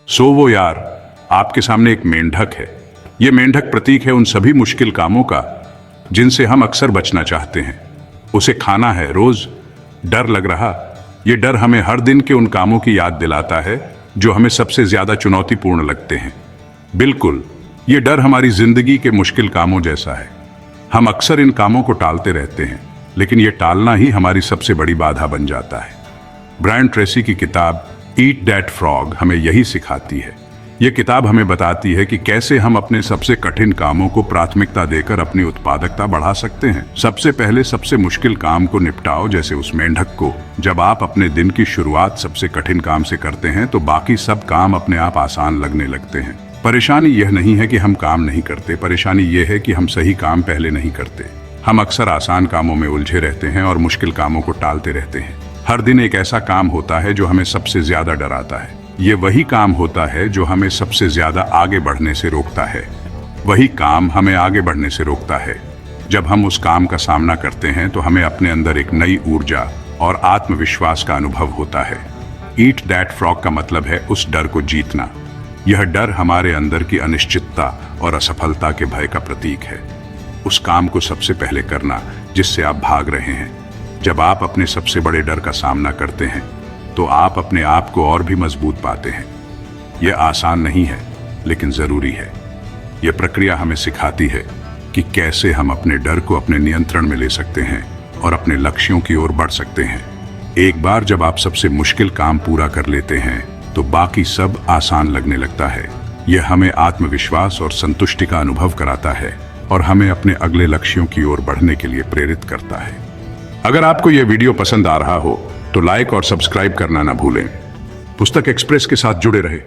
सो वो यार, आपके सामने एक मेंढक है। ये मेंढक प्रतीक है उन सभी मुश्किल कामों का जिनसे हम अक्सर बचना चाहते हैं। उसे खाना है रोज, डर लग रहा। ये डर हमें हर दिन के उन कामों की याद दिलाता है जो हमें सबसे ज्यादा चुनौतीपूर्ण लगते हैं। बिल्कुल, ये डर हमारी जिंदगी के मुश्किल कामों जैसा है। हम अक्सर इन कामों को टालते रहते हैं, लेकिन ये टालना ही हमारी सबसे बड़ी बाधा बन जाता है। ब्रायन ट्रेसी की किताब ईट दैट फ्रॉग हमें यही सिखाती है। यह किताब हमें बताती है कि कैसे हम अपने सबसे कठिन कामों को प्राथमिकता देकर अपनी उत्पादकता बढ़ा सकते हैं। सबसे पहले सबसे मुश्किल काम को निपटाओ, जैसे उस मेंढक को। जब आप अपने दिन की शुरुआत सबसे कठिन काम से करते हैं तो बाकी सब काम अपने आप आसान लगने लगते हैं। परेशानी यह नहीं है कि हम काम नहीं करते, परेशानी यह है कि हम सही काम पहले नहीं करते। हम अक्सर आसान कामों में उलझे रहते हैं और मुश्किल कामों को टालते रहते हैं। हर दिन एक ऐसा काम होता है जो हमें सबसे ज्यादा डराता है। ये वही काम होता है जो हमें सबसे ज्यादा आगे बढ़ने से रोकता है। वही काम हमें आगे बढ़ने से रोकता है। जब हम उस काम का सामना करते हैं तो हमें अपने अंदर एक नई ऊर्जा और आत्मविश्वास का अनुभव होता है। ईट दैट फ्रॉग का मतलब है उस डर को जीतना। यह डर हमारे अंदर की अनिश्चितता और असफलता के भय का प्रतीक है। उस काम को सबसे पहले करना जिससे आप भाग रहे हैं। जब आप अपने सबसे बड़े डर का सामना करते हैं तो आप अपने आप को और भी मजबूत पाते हैं। यह आसान नहीं है, लेकिन जरूरी है। यह प्रक्रिया हमें सिखाती है कि कैसे हम अपने डर को अपने नियंत्रण में ले सकते हैं और अपने लक्ष्यों की ओर बढ़ सकते हैं। एक बार जब आप सबसे मुश्किल काम पूरा कर लेते हैं तो बाकी सब आसान लगने लगता है। यह हमें आत्मविश्वास और संतुष्टि का अनुभव कराता है और हमें अपने अगले लक्ष्यों की ओर बढ़ने के लिए प्रेरित करता है। अगर आपको यह वीडियो पसंद आ रहा हो तो लाइक और सब्सक्राइब करना ना भूलें। पुस्तक एक्सप्रेस के साथ जुड़े रहे।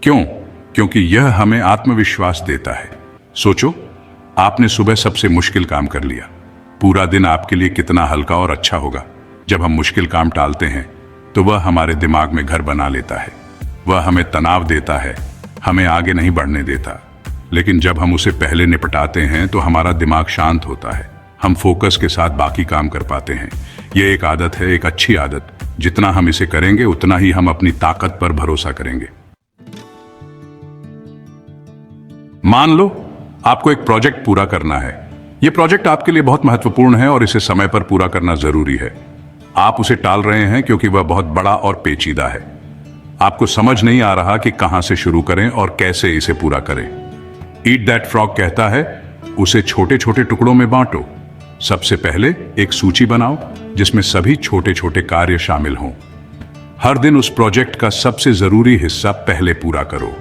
क्यों? क्योंकि यह हमें आत्मविश्वास देता है। सोचो, आपने सुबह सबसे मुश्किल काम कर लिया। पूरा दिन आपके लिए कितना हल्का और अच्छा होगा। जब हम मुश्किल काम टालते हैं तो वह हमारे दिमाग में घर बना लेता है। वह हमें तनाव देता है, हमें आगे नहीं बढ़ने देता। लेकिन जब हम उसे पहले निपटाते हैं तो हमारा दिमाग शांत होता है। हम फोकस के साथ बाकी काम कर पाते हैं। यह एक आदत है, एक अच्छी आदत। जितना हम इसे करेंगे उतना ही हम अपनी ताकत पर भरोसा करेंगे। मान लो आपको एक प्रोजेक्ट पूरा करना है। यह प्रोजेक्ट आपके लिए बहुत महत्वपूर्ण है और इसे समय पर पूरा करना जरूरी है। आप उसे टाल रहे हैं क्योंकि वह बहुत बड़ा और पेचीदा है। आपको समझ नहीं आ रहा कि कहां से शुरू करें और कैसे इसे पूरा करें। ईट दैट फ्रॉग कहता है, उसे छोटे छोटे टुकड़ों में बांटो। सबसे पहले एक सूची बनाओ जिसमें सभी छोटे छोटे कार्य शामिल हों। हर दिन उस प्रोजेक्ट का सबसे जरूरी हिस्सा पहले पूरा करो।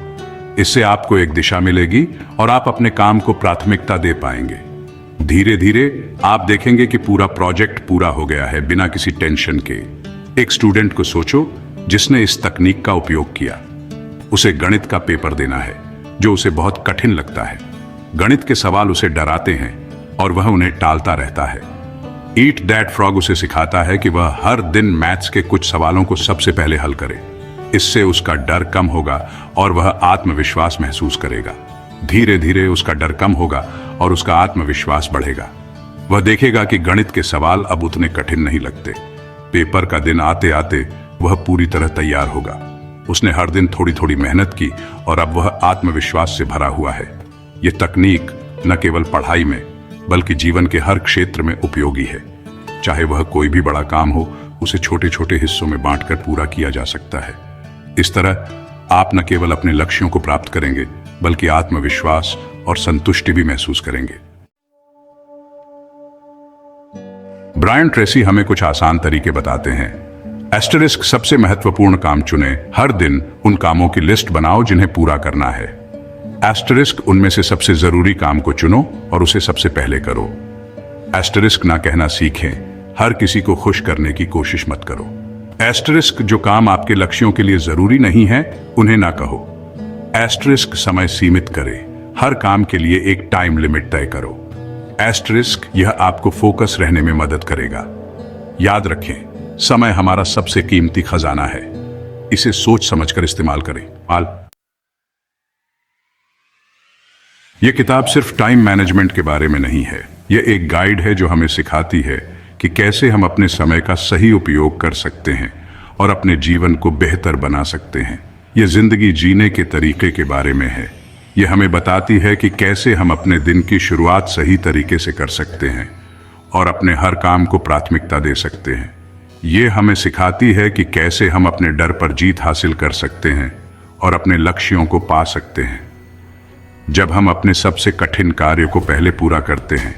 इससे आपको एक दिशा मिलेगी और आप अपने काम को प्राथमिकता दे पाएंगे। धीरे धीरे आप देखेंगे कि पूरा प्रोजेक्ट पूरा हो गया है बिना किसी टेंशन के। एक स्टूडेंट को सोचो जिसने इस तकनीक का उपयोग किया। उसे गणित का पेपर देना है जो उसे बहुत कठिन लगता है। गणित के सवाल उसे डराते हैं और वह उन्हें टालता रहता है। ईट दैट फ्रॉग उसे सिखाता है कि वह हर दिन मैथ्स के कुछ सवालों को सबसे पहले हल करे। इससे उसका डर कम होगा और वह आत्मविश्वास महसूस करेगा। धीरे धीरे उसका डर कम होगा और उसका आत्मविश्वास बढ़ेगा। वह देखेगा कि गणित के सवाल अब उतने कठिन नहीं लगते। पेपर का दिन आते आते वह पूरी तरह तैयार होगा। उसने हर दिन थोड़ी थोड़ी मेहनत की और अब वह आत्मविश्वास से भरा हुआ है। यह तकनीक न केवल पढ़ाई में बल्कि जीवन के हर क्षेत्र में उपयोगी है। चाहे वह कोई भी बड़ा काम हो, उसे छोटे छोटे हिस्सों में बांटकर पूरा किया जा सकता है। इस तरह आप न केवल अपने लक्ष्यों को प्राप्त करेंगे बल्कि आत्मविश्वास और संतुष्टि भी महसूस करेंगे। ब्रायन ट्रेसी हमें कुछ आसान तरीके बताते हैं। एस्टेरिस्क सबसे महत्वपूर्ण काम चुने। हर दिन उन कामों की लिस्ट बनाओ जिन्हें पूरा करना है। एस्टेरिस्क उनमें से सबसे जरूरी काम को चुनो और उसे सबसे पहले करो। एस्टेरिस्क ना कहना सीखें। हर किसी को खुश करने की कोशिश मत करो। एस्टेरिस्क जो काम आपके लक्ष्यों के लिए जरूरी नहीं है उन्हें ना कहो। एस्टेरिस्क समय सीमित करे। हर काम के लिए एक टाइम लिमिट तय करो। एस्टेरिस्क यह आपको फोकस रहने में मदद करेगा। याद रखें, समय हमारा सबसे कीमती खजाना है। इसे सोच समझकर इस्तेमाल करें। यह किताब सिर्फ टाइम मैनेजमेंट के बारे में नहीं है। यह एक गाइड है जो हमें सिखाती है कि कैसे हम अपने समय का सही उपयोग कर सकते हैं और अपने जीवन को बेहतर बना सकते हैं। ये जिंदगी जीने के तरीके के बारे में है। ये हमें बताती है कि कैसे हम अपने दिन की शुरुआत सही तरीके से कर सकते हैं और अपने हर काम को प्राथमिकता दे सकते हैं। ये हमें सिखाती है कि कैसे हम अपने डर पर जीत हासिल कर सकते हैं और अपने लक्ष्यों को पा सकते हैं। जब हम अपने सबसे कठिन कार्य को पहले पूरा करते हैं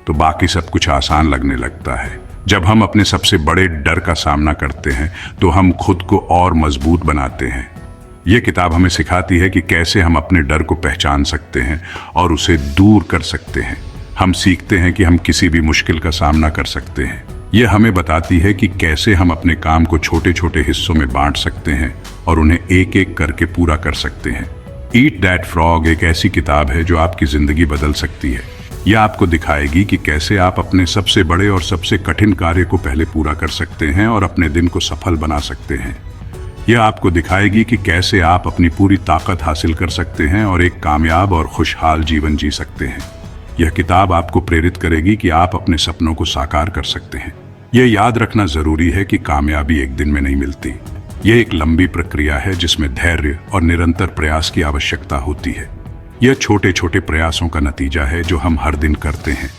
तो बाकी सब कुछ आसान लगने लगता है। जब हम अपने सबसे बड़े डर का सामना करते हैं तो हम खुद को और मजबूत बनाते हैं। ये किताब हमें सिखाती है कि कैसे हम अपने डर को पहचान सकते हैं और उसे दूर कर सकते हैं। हम सीखते हैं कि हम किसी भी मुश्किल का सामना कर सकते हैं। ये हमें बताती है कि कैसे हम अपने काम को छोटे छोटे हिस्सों में बांट सकते हैं और उन्हें एक एक करके पूरा कर सकते हैं। ईट दैट फ्रॉग एक ऐसी किताब है जो आपकी जिंदगी बदल सकती है। यह आपको दिखाएगी कि कैसे आप अपने सबसे बड़े और सबसे कठिन कार्य को पहले पूरा कर सकते हैं और अपने दिन को सफल बना सकते हैं। यह आपको दिखाएगी कि कैसे आप अपनी पूरी ताकत हासिल कर सकते हैं और एक कामयाब और खुशहाल जीवन जी सकते हैं। यह किताब आपको प्रेरित करेगी कि आप अपने सपनों को साकार कर सकते हैं। यह याद रखना जरूरी है कि कामयाबी एक दिन में नहीं मिलती। यह एक लंबी प्रक्रिया है जिसमें धैर्य और निरंतर प्रयास की आवश्यकता होती है। यह छोटे छोटे प्रयासों का नतीजा है जो हम हर दिन करते हैं।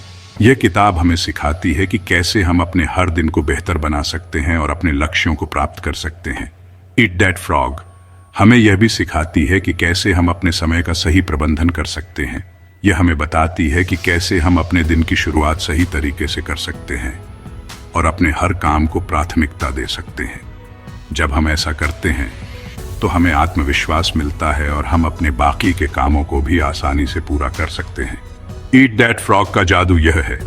यह किताब हमें सिखाती है कि कैसे हम अपने हर दिन को बेहतर बना सकते हैं और अपने लक्ष्यों को प्राप्त कर सकते हैं। ईट दैट फ्रॉग हमें यह भी सिखाती है कि कैसे हम अपने समय का सही प्रबंधन कर सकते हैं। यह हमें बताती है कि कैसे हम अपने दिन की शुरुआत सही तरीके से कर सकते हैं और अपने हर काम को प्राथमिकता दे सकते हैं। जब हम ऐसा करते हैं तो हमें आत्मविश्वास मिलता है और हम अपने बाकी के कामों को भी आसानी से पूरा कर सकते हैं। ईट दैट फ्रॉग का जादू यह है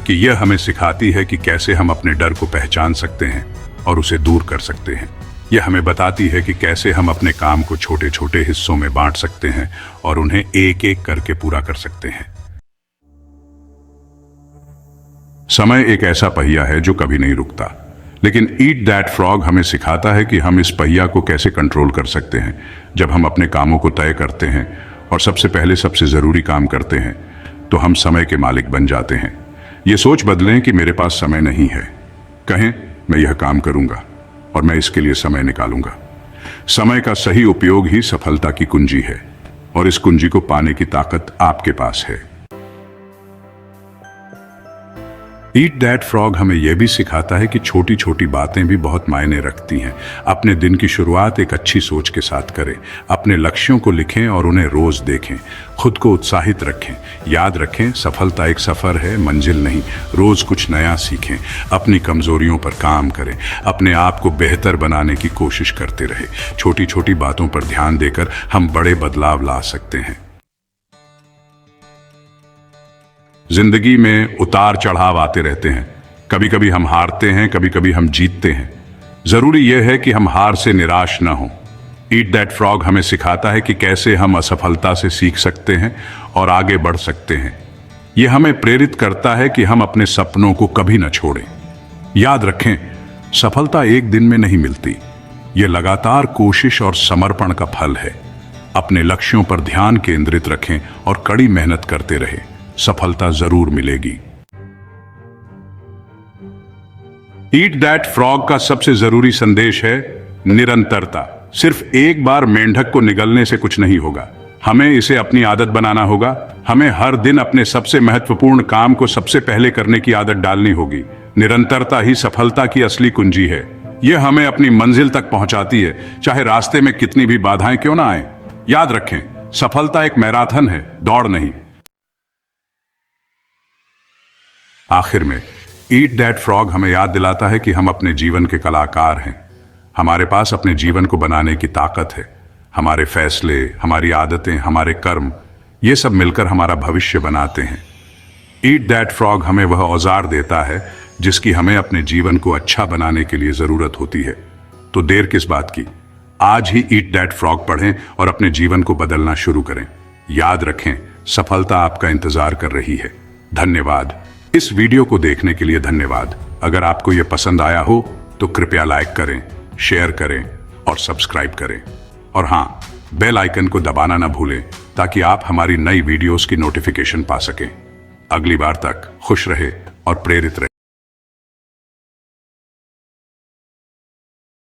कि यह हमें सिखाती है कि कैसे हम अपने डर को पहचान सकते हैं और उसे दूर कर सकते हैं। यह हमें बताती है कि कैसे हम अपने काम को छोटे छोटे हिस्सों में बांट सकते हैं और उन्हें एक एक करके पूरा कर सकते हैं। समय एक ऐसा पहिया है जो कभी नहीं रुकता, लेकिन ईट दैट फ्रॉग हमें सिखाता है कि हम इस पहिया को कैसे कंट्रोल कर सकते हैं। जब हम अपने कामों को तय करते हैं और सबसे पहले सबसे जरूरी काम करते हैं तो हम समय के मालिक बन जाते हैं। ये सोच बदलें कि मेरे पास समय नहीं है। कहें मैं यह काम करूंगा और मैं इसके लिए समय निकालूंगा। समय का सही उपयोग ही सफलता की कुंजी है और इस कुंजी को पाने की ताकत आपके पास है। ईट दैट फ्रॉग हमें यह भी सिखाता है कि छोटी छोटी बातें भी बहुत मायने रखती हैं। अपने दिन की शुरुआत एक अच्छी सोच के साथ करें। अपने लक्ष्यों को लिखें और उन्हें रोज देखें। खुद को उत्साहित रखें। याद रखें, सफलता एक सफर है, मंजिल नहीं। रोज कुछ नया सीखें। अपनी कमजोरियों पर काम करें। अपने आप को बेहतर बनाने की कोशिश करते रहे। छोटी छोटी बातों पर ध्यान देकर हम बड़े बदलाव ला सकते हैं। जिंदगी में उतार चढ़ाव आते रहते हैं। कभी कभी हम हारते हैं, कभी कभी हम जीतते हैं। जरूरी यह है कि हम हार से निराश न हों। ईट दैट फ्रॉग हमें सिखाता है कि कैसे हम असफलता से सीख सकते हैं और आगे बढ़ सकते हैं। यह हमें प्रेरित करता है कि हम अपने सपनों को कभी न छोड़ें। याद रखें, सफलता एक दिन में नहीं मिलती। यह लगातार कोशिश और समर्पण का फल है। अपने लक्ष्यों पर ध्यान केंद्रित रखें और कड़ी मेहनत करते रहें। सफलता जरूर मिलेगी। ईट दैट फ्रॉग का सबसे जरूरी संदेश है निरंतरता। सिर्फ एक बार मेंढक को निगलने से कुछ नहीं होगा। हमें इसे अपनी आदत बनाना होगा। हमें हर दिन अपने सबसे महत्वपूर्ण काम को सबसे पहले करने की आदत डालनी होगी। निरंतरता ही सफलता की असली कुंजी है। यह हमें अपनी मंजिल तक पहुंचाती है, चाहे रास्ते में कितनी भी बाधाएं क्यों ना आए। याद रखें, सफलता एक मैराथन है, दौड़ नहीं। आखिर में ईट दैट फ्रॉग हमें याद दिलाता है कि हम अपने जीवन के कलाकार हैं। हमारे पास अपने जीवन को बनाने की ताकत है। हमारे फैसले, हमारी आदतें, हमारे कर्म, ये सब मिलकर हमारा भविष्य बनाते हैं। ईट दैट फ्रॉग हमें वह औजार देता है जिसकी हमें अपने जीवन को अच्छा बनाने के लिए जरूरत होती है। तो देर किस बात की, आज ही ईट दैट फ्रॉग पढ़ें और अपने जीवन को बदलना शुरू करें। याद रखें, सफलता आपका इंतजार कर रही है। धन्यवाद। इस वीडियो को देखने के लिए धन्यवाद। अगर आपको यह पसंद आया हो तो कृपया लाइक करें, शेयर करें और सब्सक्राइब करें। और हाँ, बेल आइकन को दबाना ना भूलें ताकि आप हमारी नई वीडियोस की नोटिफिकेशन पा सकें। अगली बार तक खुश रहे और प्रेरित रहे।